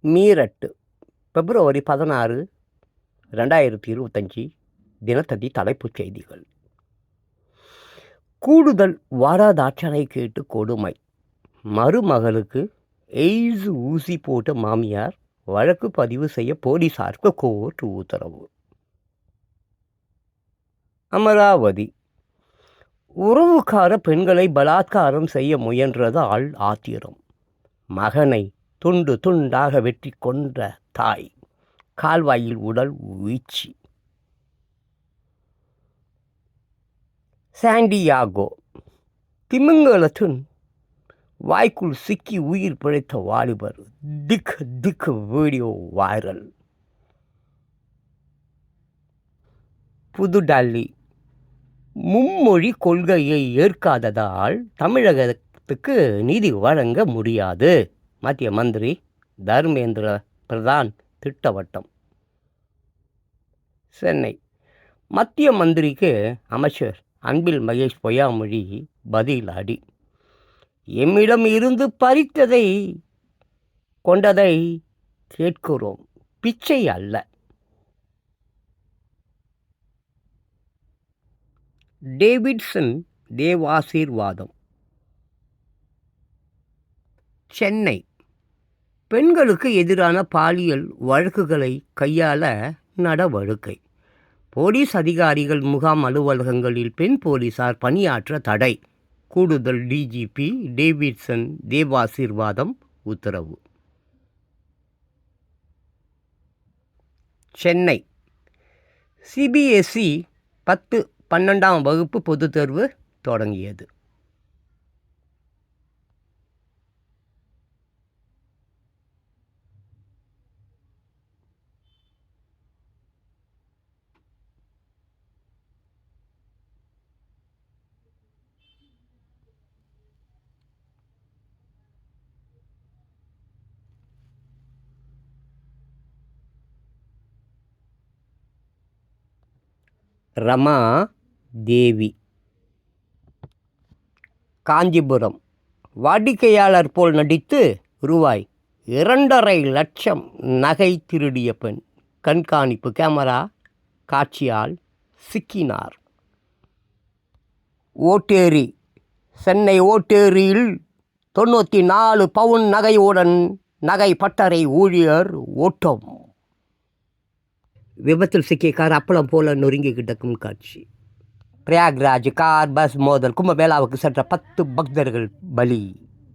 மீரட் பிப்ரவரி 16, 2025 தினத்தந்தி தலைப்புச் செய்திகள். கூடுதல் வரதட்சணை கேட்டு கொடுமை, மருமகளுக்கு எய்ட்ஸ் ஊசி போட்ட மாமியார் வழக்கு பதிவு செய்ய போலீசாருக்கு கோர்ட் உத்தரவு. அமராவதி உறவுக்கார பெண்களை பலாத்காரம் செய்ய முயன்றதால் ஆத்திரம், மகனை துண்டு துண்டாக வெட்டி கொன்ற தாய், கால்வாயில் உடல் வீழ்ச்சி. சாண்டியாகோ திமிங்கலத்தின் வாய்க்குள் சிக்கி உயிர் பிழைத்த வாலிபர், திக் வீடியோ வைரல். புதுடெல்லி மும்மொழி கொள்கையை ஏற்காததால் தமிழகத்துக்கு நிதி வழங்க முடியாது, மத்திய மந்திரி தர்மேந்திர பிரதான் திட்டவட்டம். சென்னை மத்திய மந்திரிக்கு அமைச்சர் அன்பில் மகேஷ் பொய்யாமொழி பதில் அடி. எம்மிடம் இருந்து பறித்ததை கொண்டதை கேட்கிறோம், பிச்சை அல்ல. டேவிட்சன் தேவாசீர்வாதம். சென்னை பெண்களுக்கு எதிரான பாலியல் வழக்குகளை கையாள நடவடிக்கை. போலீஸ் அதிகாரிகள் முகாம் அலுவலகங்களில் பெண் போலீசார் பணியாற்ற தடை. கூடுதல் டிஜிபி டேவிட்சன் தேவாசீர்வாதம் உத்தரவு. சென்னை சிபிஎஸ்இ 10, 12ஆம் வகுப்பு பொதுத் தேர்வு தொடங்கியது. ரமா தேவி. காஞ்சிபுரம் வாடிக்கையாளர் போல் நடித்து ரூபாய் 2.5 லட்சம் நகை திருடிய பெண் கண்காணிப்பு கேமரா காட்சியால் சிக்கினார். ஓட்டேரி சென்னை ஓட்டேரியில் 94 பவுன் நகையுடன் நகை பட்டறை ஊழியர் ஓட்டம். விபத்தில் சிக்கிய கார் அப்பளம் போல நொறுங்கி கிடக்கும் காட்சி. பிரயாக்ராஜ் கார் பஸ் மோதல், கும்பமேளாவுக்கு சென்ற 10 பக்தர்கள் பலி.